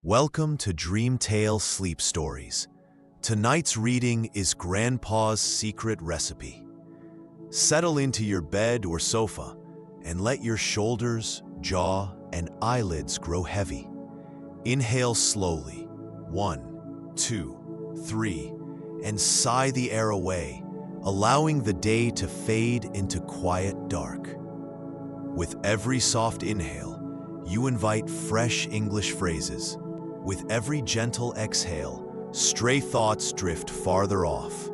Welcome to Dreamtale Sleep Stories. Tonight's reading is Grandpa's Secret Recipe. Settle into your bed or sofa and let your shoulders, jaw, and eyelids grow heavy. Inhale slowly, 1, 2, 3, and sigh the air away, allowing the day to fade into quiet dark. With every soft inhale, you invite fresh English phrases. With every gentle exhale, stray thoughts drift farther off.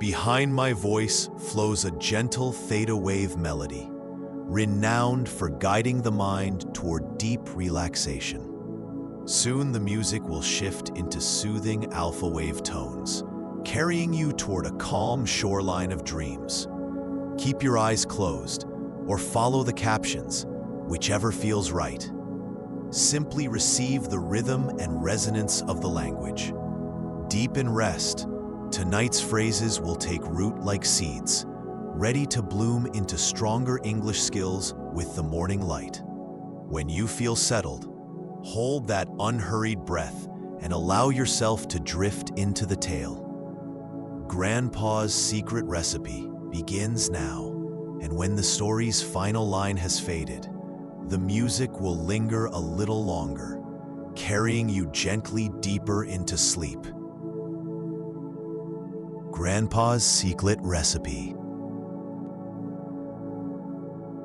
Behind my voice flows a gentle theta wave melody, renowned for guiding the mind toward deep relaxation. Soon the music will shift into soothing alpha wave tones, carrying you toward a calm shoreline of dreams. Keep your eyes closed or follow the captions, whichever feels right. Simply receive the rhythm and resonance of the language. Deep in rest, tonight's phrases will take root like seeds, ready to bloom into stronger English skills with the morning light. When you feel settled, hold that unhurried breath and allow yourself to drift into the tale. Grandpa's Secret Recipe begins now, and when the story's final line has faded, the music will linger a little longer, carrying you gently deeper into sleep. Grandpa's Secret Recipe.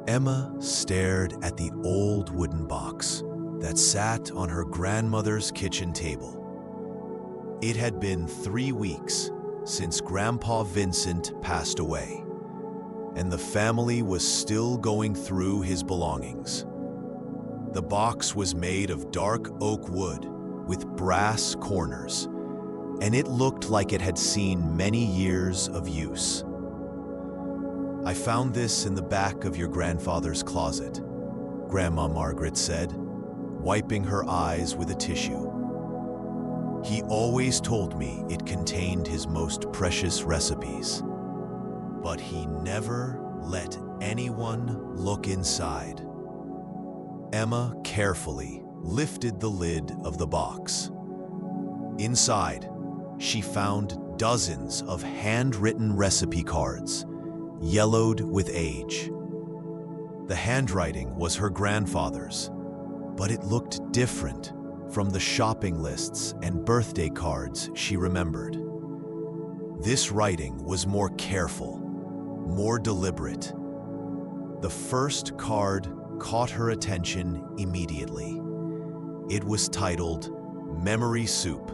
Emma stared at the old wooden box that sat on her grandmother's kitchen table. It had been 3 weeks since Grandpa Vincent passed away, and the family was still going through his belongings. The box was made of dark oak wood with brass corners, and it looked like it had seen many years of use. "I found this in the back of your grandfather's closet," Grandma Margaret said, wiping her eyes with a tissue. "He always told me it contained his most precious recipes, but he never let anyone look inside." Emma carefully lifted the lid of the box. Inside, she found dozens of handwritten recipe cards, yellowed with age. The handwriting was her grandfather's, but it looked different from the shopping lists and birthday cards she remembered. This writing was more careful, more deliberate. The first card caught her attention immediately. It was titled Memory Soup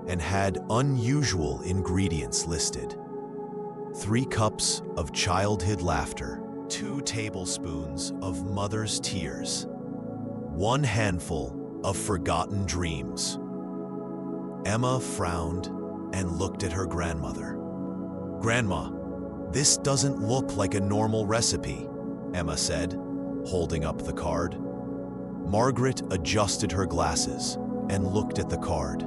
and had unusual ingredients listed. 3 cups of childhood laughter, 2 tablespoons of mother's tears, 1 handful of forgotten dreams. Emma frowned and looked at her grandmother. "Grandma, this doesn't look like a normal recipe," Emma said, holding up the card. Margaret adjusted her glasses and looked at the card.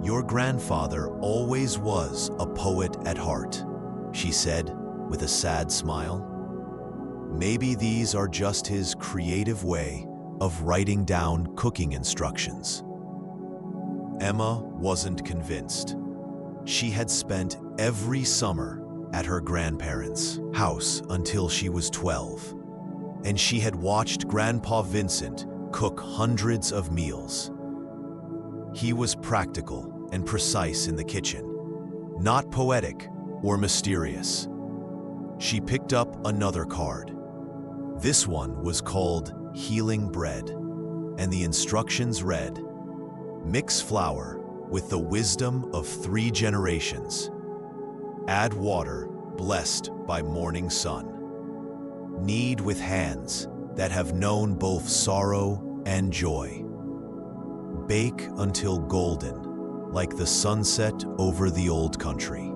"Your grandfather always was a poet at heart," she said with a sad smile. "Maybe these are just his creative way of writing down cooking instructions." Emma wasn't convinced. She had spent every summer at her grandparents' house until she was 12, and she had watched Grandpa Vincent cook hundreds of meals. He was practical and precise in the kitchen, not poetic or mysterious. She picked up another card. This one was called Healing Bread, and the instructions read, "Mix flour with the wisdom of 3 generations. Add water blessed by morning sun. Knead with hands that have known both sorrow and joy. Bake until golden, like the sunset over the old country."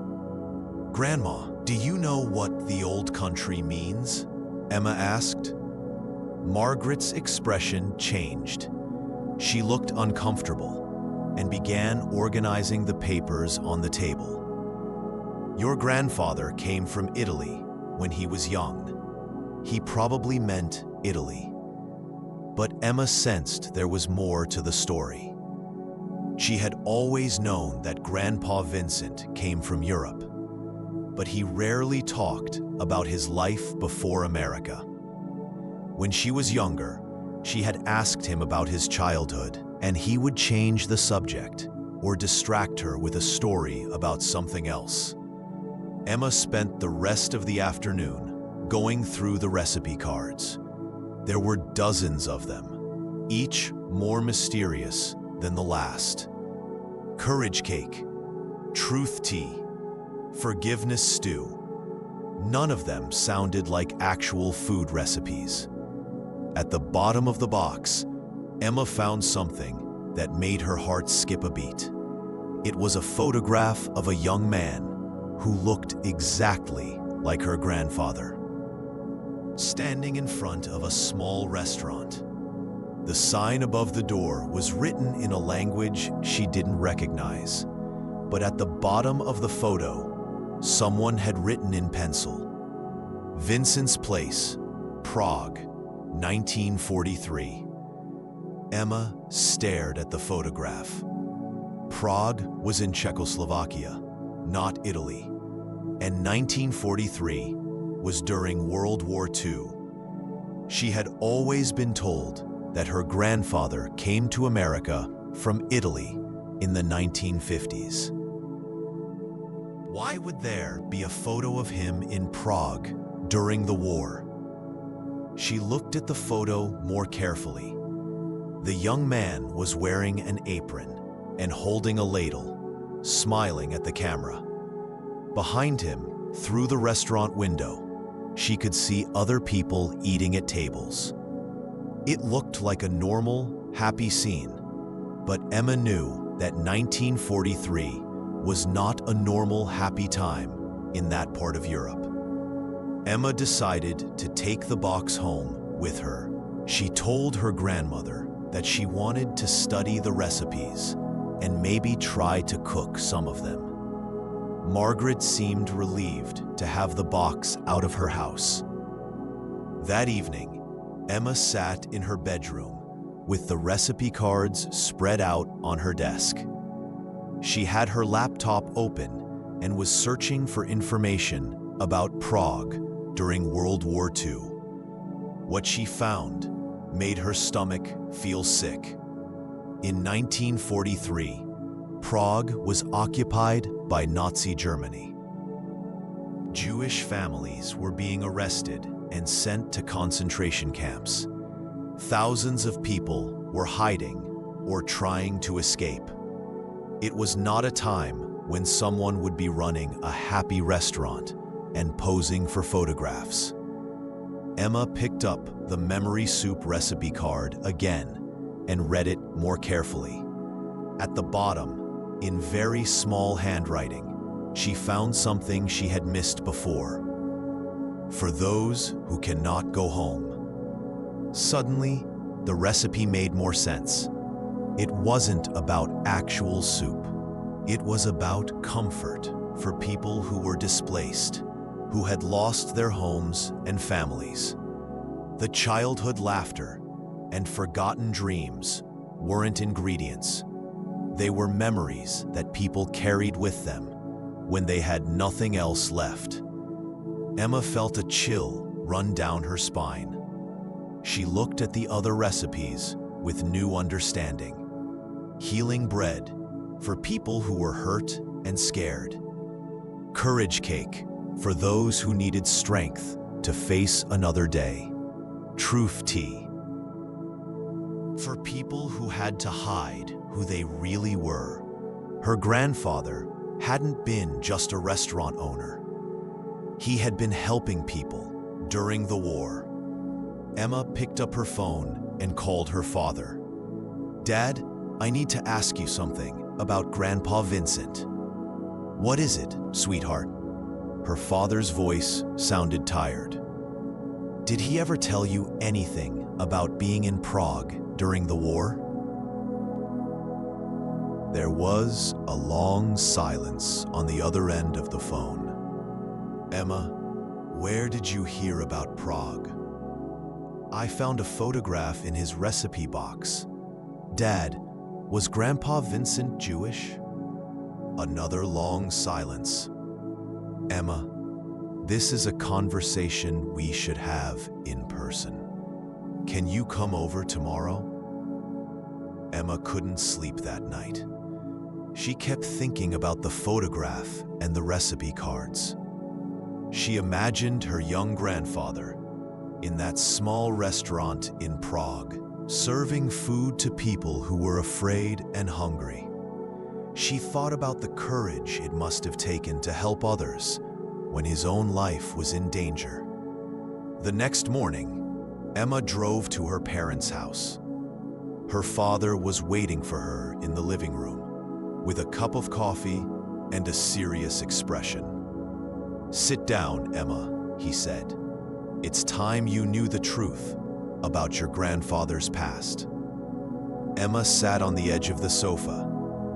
"Grandma, do you know what the old country means?" Emma asked. Margaret's expression changed. She looked uncomfortable and began organizing the papers on the table. "Your grandfather came from Italy when he was young. He probably meant Italy. But Emma sensed there was more to the story. She had always known that Grandpa Vincent came from Europe, but he rarely talked about his life before America. When she was younger, she had asked him about his childhood, and he would change the subject or distract her with a story about something else. Emma spent the rest of the afternoon going through the recipe cards. There were dozens of them, each more mysterious than the last. Courage cake, truth tea, forgiveness stew. None of them sounded like actual food recipes. At the bottom of the box, Emma found something that made her heart skip a beat. It was a photograph of a young man who looked exactly like her grandfather, standing in front of a small restaurant. The sign above the door was written in a language she didn't recognize, but at the bottom of the photo, someone had written in pencil, "Vincent's Place, Prague, 1943. Emma stared at the photograph. Prague was in Czechoslovakia, not Italy, and 1943 was during World War II. She had always been told that her grandfather came to America from Italy in the 1950s. Why would there be a photo of him in Prague during the war? She looked at the photo more carefully. The young man was wearing an apron and holding a ladle, smiling at the camera. Behind him, through the restaurant window, she could see other people eating at tables. It looked like a normal, happy scene, but Emma knew that 1943 was not a normal, happy time in that part of Europe. Emma decided to take the box home with her. She told her grandmother that she wanted to study the recipes and maybe try to cook some of them. Margaret seemed relieved to have the box out of her house. That evening, Emma sat in her bedroom with the recipe cards spread out on her desk. She had her laptop open and was searching for information about Prague during World War II. What she found made her stomach feel sick. In 1943, Prague was occupied by Nazi Germany. Jewish families were being arrested and sent to concentration camps. Thousands of people were hiding or trying to escape. It was not a time when someone would be running a happy restaurant and posing for photographs. Emma picked up the memory soup recipe card again and read it more carefully. At the bottom, in very small handwriting, she found something she had missed before. For those who cannot go home. Suddenly, the recipe made more sense. It wasn't about actual soup. It was about comfort for people who were displaced, who had lost their homes and families. The childhood laughter and forgotten dreams weren't ingredients. They were memories that people carried with them when they had nothing else left. Emma felt a chill run down her spine. She looked at the other recipes with new understanding. Healing bread for people who were hurt and scared. Courage cake for those who needed strength to face another day. Truth tea for people who had to hide who they really were. Her grandfather hadn't been just a restaurant owner. He had been helping people during the war. Emma picked up her phone and called her father. "Dad, I need to ask you something about Grandpa Vincent." "What is it, sweetheart?" Her father's voice sounded tired. "Did he ever tell you anything about being in Prague during the war?" There was a long silence on the other end of the phone. "Emma, where did you hear about Prague?" I found a photograph in his recipe box. Dad, was Grandpa Vincent Jewish? Another long silence. Emma, this is a conversation we should have in person. Can you come over tomorrow? Emma couldn't sleep that night. She kept thinking about the photograph and the recipe cards. She imagined her young grandfather in that small restaurant in Prague, serving food to people who were afraid and hungry. She thought about the courage it must have taken to help others when his own life was in danger. The next morning, Emma drove to her parents' house. Her father was waiting for her in the living room with a cup of coffee and a serious expression. "Sit down, Emma," he said. "It's time you knew the truth about your grandfather's past." Emma sat on the edge of the sofa,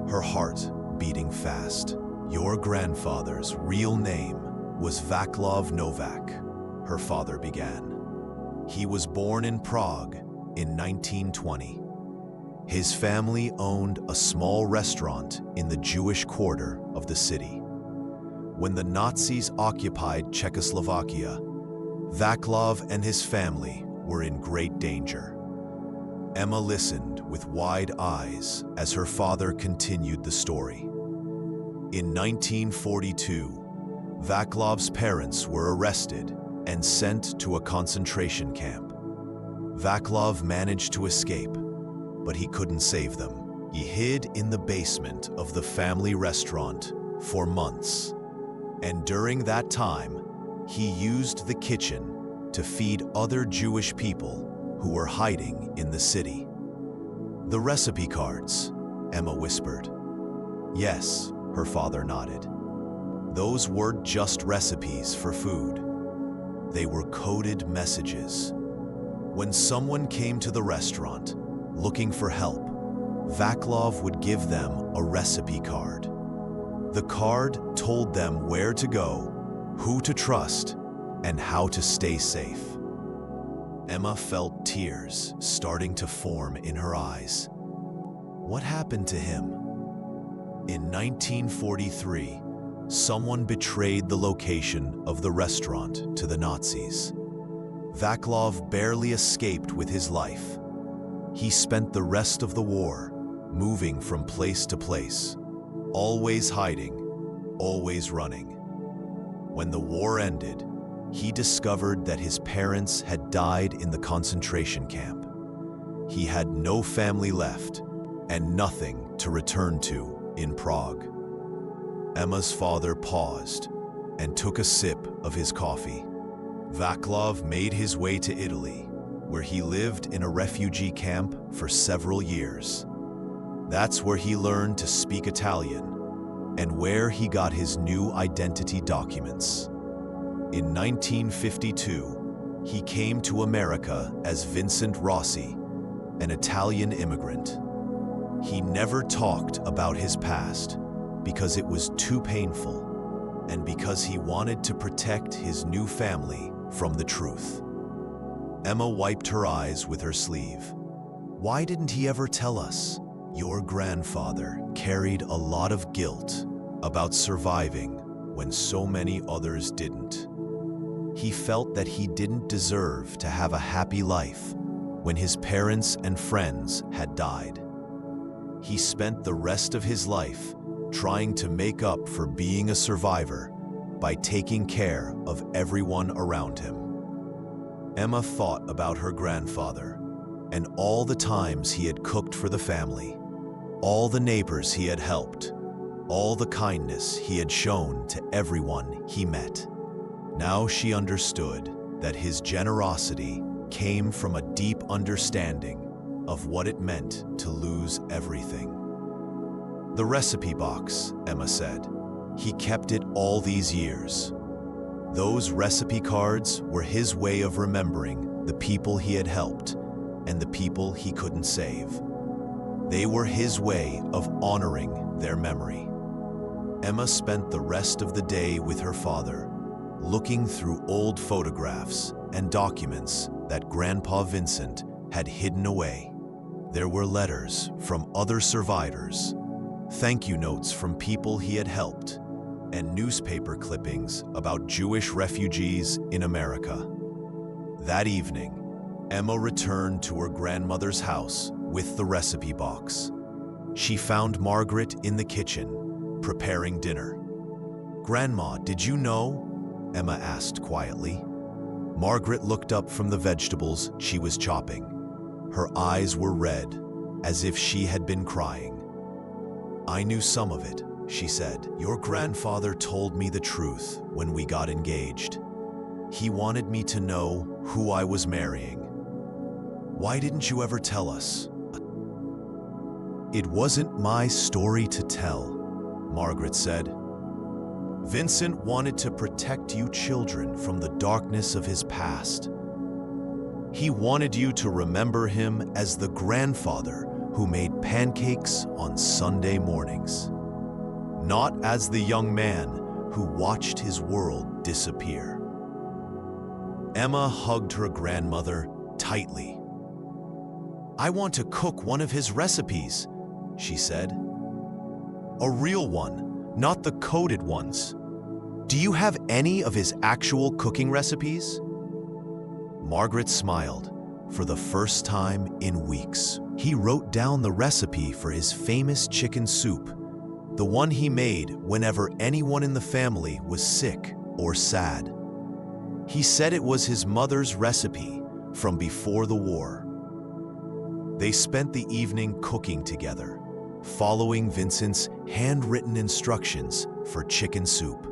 her heart beating fast. "Your grandfather's real name was Vaclav Novak," her father began. "He was born in Prague in 1920. His family owned a small restaurant in the Jewish quarter of the city. When the Nazis occupied Czechoslovakia, Vaclav and his family were in great danger." Emma listened with wide eyes as her father continued the story. In 1942, Vaclav's parents were arrested and sent to a concentration camp. Vaclav managed to escape, but he couldn't save them. He hid in the basement of the family restaurant for months. And during that time, he used the kitchen to feed other Jewish people who were hiding in the city. "The recipe cards," Emma whispered. "Yes," her father nodded. "Those weren't just recipes for food. They were coded messages. When someone came to the restaurant looking for help, Vaclav would give them a recipe card. The card told them where to go, who to trust, and how to stay safe." Emma felt tears starting to form in her eyes. What happened to him? In 1943, someone betrayed the location of the restaurant to the Nazis. Vaclav barely escaped with his life. He spent the rest of the war moving from place to place, always hiding, always running. When the war ended, he discovered that his parents had died in the concentration camp. He had no family left and nothing to return to in Prague. Emma's father paused and took a sip of his coffee. Vaclav made his way to Italy, where he lived in a refugee camp for several years. That's where he learned to speak Italian and where he got his new identity documents. In 1952, he came to America as Vincent Rossi, an Italian immigrant. He never talked about his past because it was too painful and because he wanted to protect his new family from the truth. Emma wiped her eyes with her sleeve. "Why didn't he ever tell us? Your grandfather carried a lot of guilt about surviving when so many others didn't. He felt that he didn't deserve to have a happy life when his parents and friends had died. He spent the rest of his life trying to make up for being a survivor by taking care of everyone around him." Emma thought about her grandfather and all the times he had cooked for the family, all the neighbors he had helped, all the kindness he had shown to everyone he met. Now she understood that his generosity came from a deep understanding of what it meant to lose everything. "The recipe box," Emma said. "He kept it all these years. Those recipe cards were his way of remembering the people he had helped and the people he couldn't save. They were his way of honoring their memory." Emma spent the rest of the day with her father, looking through old photographs and documents that Grandpa Vincent had hidden away. There were letters from other survivors, thank you notes from people he had helped, and newspaper clippings about Jewish refugees in America. That evening, Emma returned to her grandmother's house with the recipe box. She found Margaret in the kitchen, preparing dinner. "Grandma, did you know?" Emma asked quietly. Margaret looked up from the vegetables she was chopping. Her eyes were red, as if she had been crying. "I knew some of it," she said. "Your grandfather told me the truth when we got engaged. He wanted me to know who I was marrying. Why didn't you ever tell us?" "It wasn't my story to tell," Margaret said. "Vincent wanted to protect you children from the darkness of his past. He wanted you to remember him as the grandfather who made pancakes on Sunday mornings, not as the young man who watched his world disappear." Emma hugged her grandmother tightly. "I want to cook one of his recipes," she said. "A real one, not the coded ones. Do you have any of his actual cooking recipes?" Margaret smiled for the first time in weeks. He wrote down the recipe for his famous chicken soup, the one he made whenever anyone in the family was sick or sad. He said it was his mother's recipe from before the war. They spent the evening cooking together, following Vincent's handwritten instructions for chicken soup.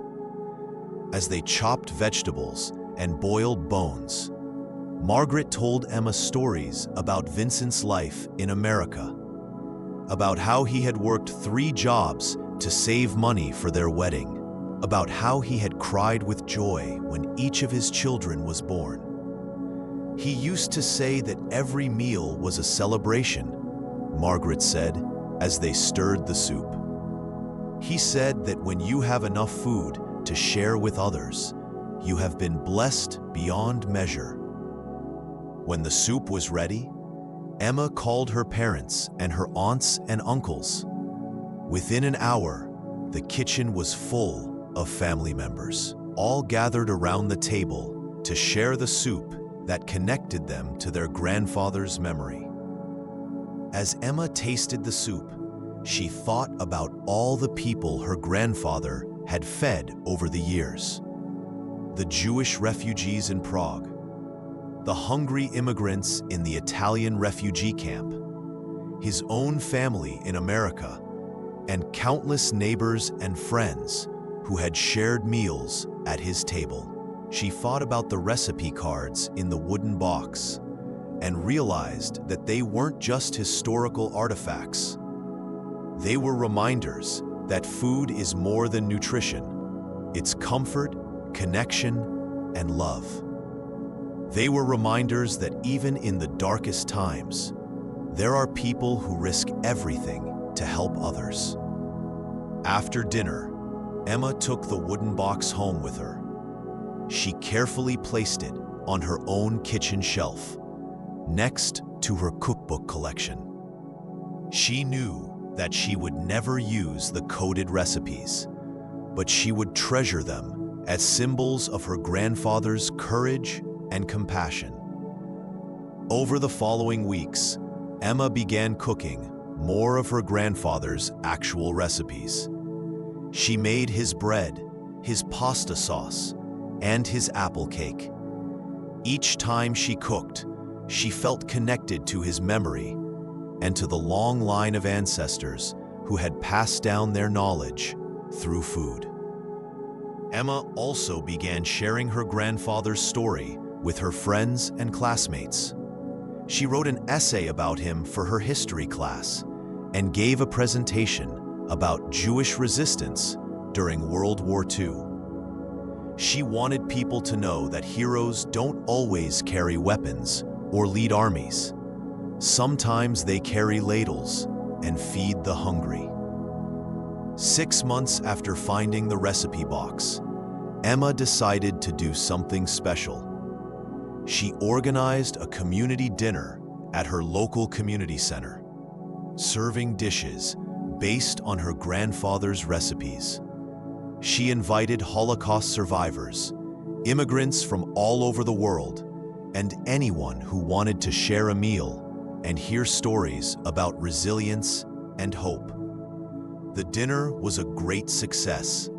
As they chopped vegetables and boiled bones, Margaret told Emma stories about Vincent's life in America, about how he had worked 3 jobs to save money for their wedding, about how he had cried with joy when each of his children was born. He used to say that every meal was a celebration, Margaret said as they stirred the soup. He said that when you have enough food to share with others, you have been blessed beyond measure. When the soup was ready, Emma called her parents and her aunts and uncles. Within an hour, the kitchen was full of family members, all gathered around the table to share the soup that connected them to their grandfather's memory. As Emma tasted the soup, she thought about all the people her grandfather had fed over the years. The Jewish refugees in Prague, the hungry immigrants in the Italian refugee camp, his own family in America, and countless neighbors and friends who had shared meals at his table. She thought about the recipe cards in the wooden box and realized that they weren't just historical artifacts. They were reminders that food is more than nutrition. It's comfort, connection, and love. They were reminders that even in the darkest times, there are people who risk everything to help others. After dinner, Emma took the wooden box home with her. She carefully placed it on her own kitchen shelf, next to her cookbook collection. She knew that she would never use the coded recipes, but she would treasure them as symbols of her grandfather's courage and compassion. Over the following weeks, Emma began cooking more of her grandfather's actual recipes. She made his bread, his pasta sauce, and his apple cake. Each time she cooked, she felt connected to his memory and to the long line of ancestors who had passed down their knowledge through food. Emma also began sharing her grandfather's story with her friends and classmates. She wrote an essay about him for her history class and gave a presentation about Jewish resistance during World War II. She wanted people to know that heroes don't always carry weapons or lead armies. Sometimes they carry ladles and feed the hungry. 6 months after finding the recipe box, Emma decided to do something special. she organized a community dinner at her local community center, serving dishes based on her grandfather's recipes. She invited Holocaust survivors, immigrants from all over the world, and anyone who wanted to share a meal and hear stories about resilience and hope. The dinner was a great success.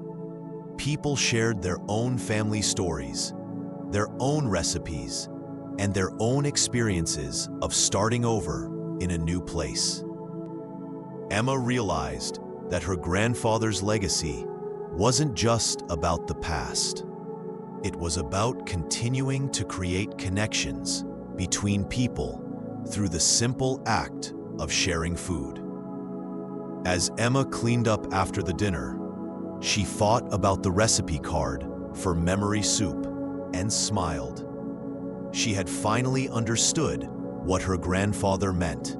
People shared their own family stories, their own recipes, and their own experiences of starting over in a new place. Emma realized that her grandfather's legacy wasn't just about the past. It was about continuing to create connections between people through the simple act of sharing food. As Emma cleaned up after the dinner, she thought about the recipe card for memory soup and smiled. She had finally understood what her grandfather meant.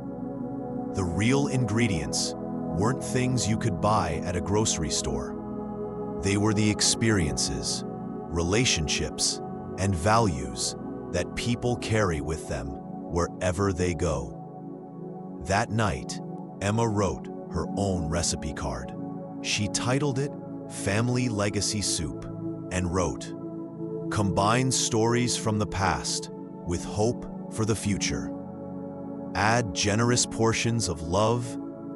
The real ingredients weren't things you could buy at a grocery store. They were the experiences, relationships, and values that people carry with them wherever they go. That night, Emma wrote her own recipe card. She titled it Family Legacy Soup and wrote, "Combine stories from the past with hope for the future. Add generous portions of love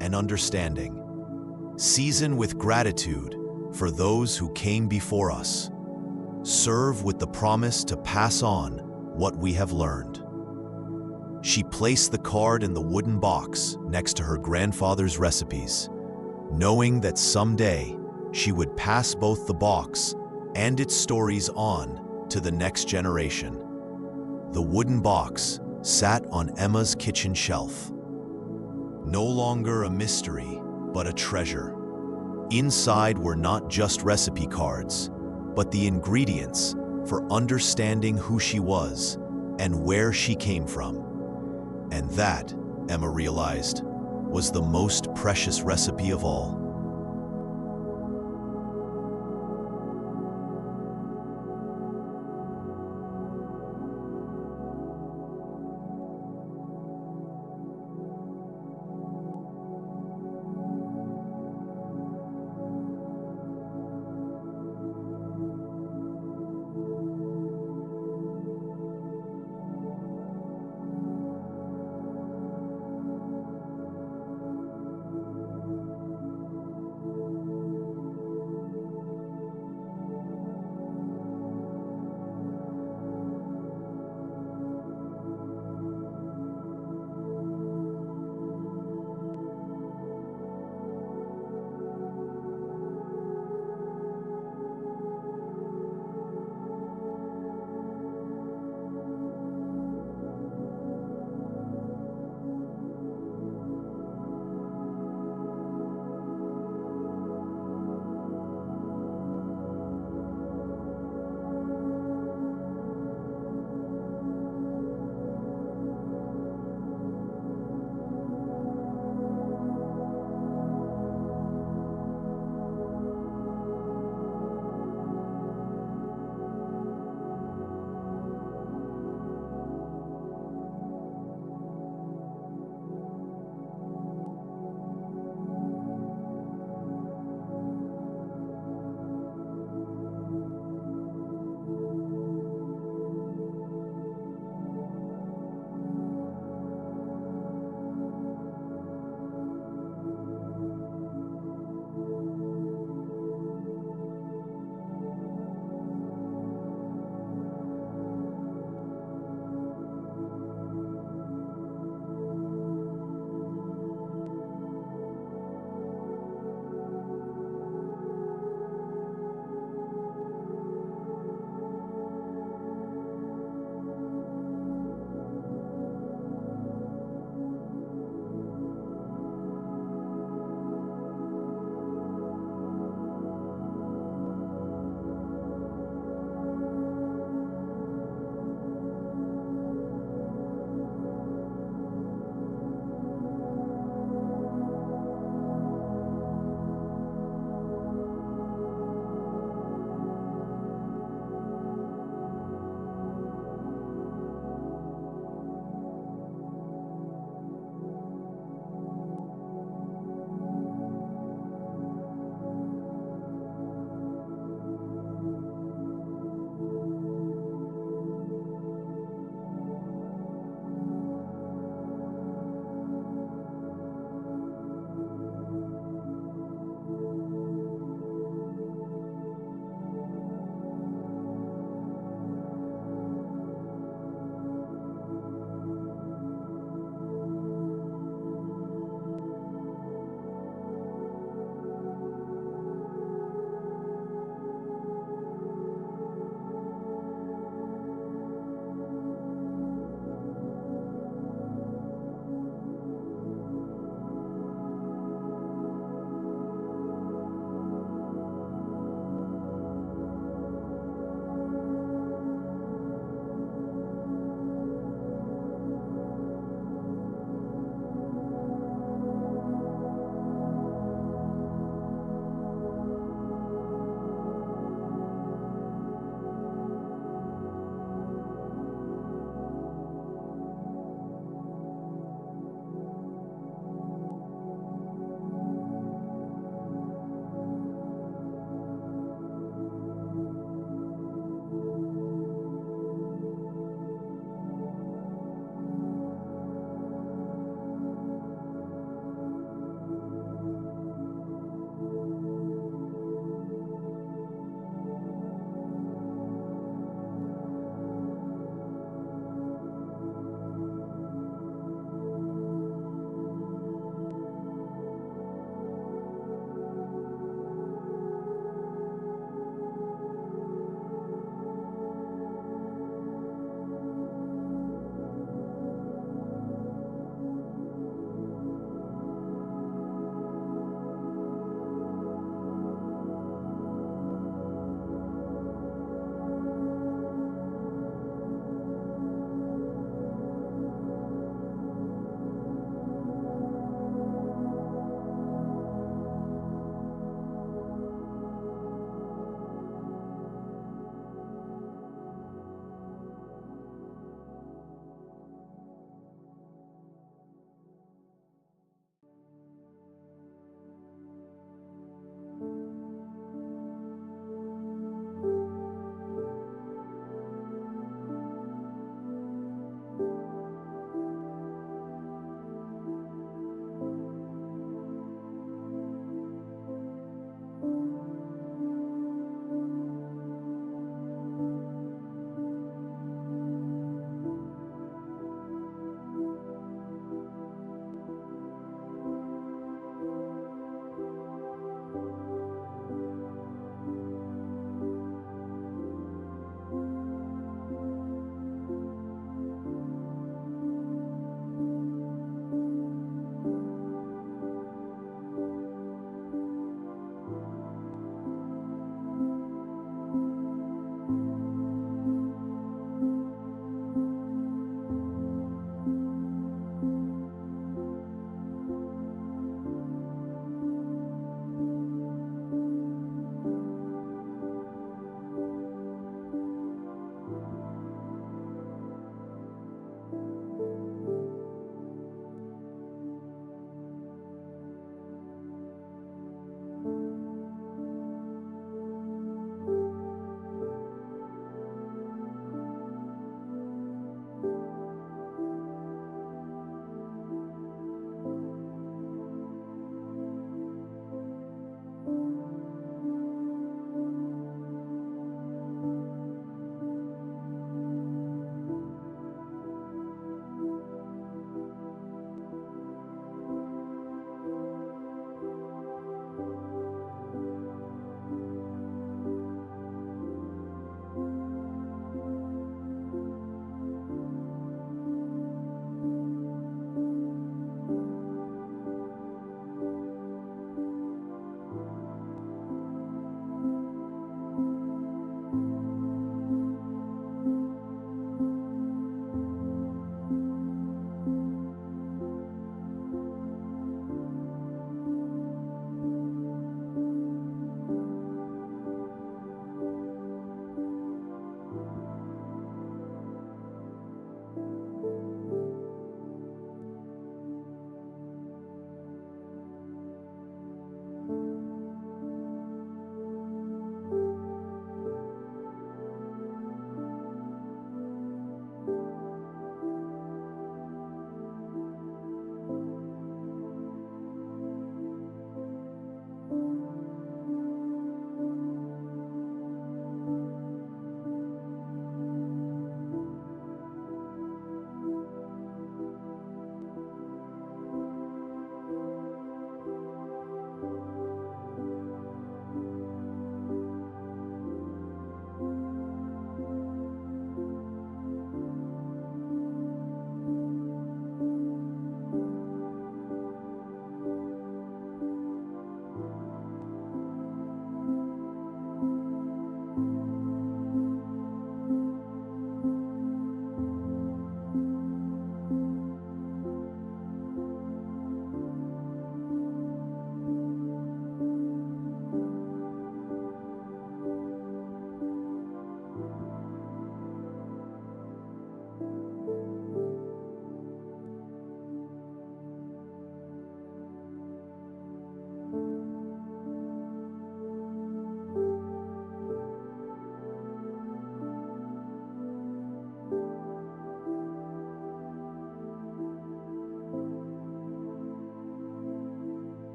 and understanding. Season with gratitude for those who came before us. Serve with the promise to pass on what we have learned." She placed the card in the wooden box next to her grandfather's recipes, knowing that someday she would pass both the box and its stories on to the next generation. The wooden box sat on Emma's kitchen shelf. No longer a mystery, but a treasure. Inside were not just recipe cards, but the ingredients for understanding who she was and where she came from. And that, Emma realized, was the most precious recipe of all.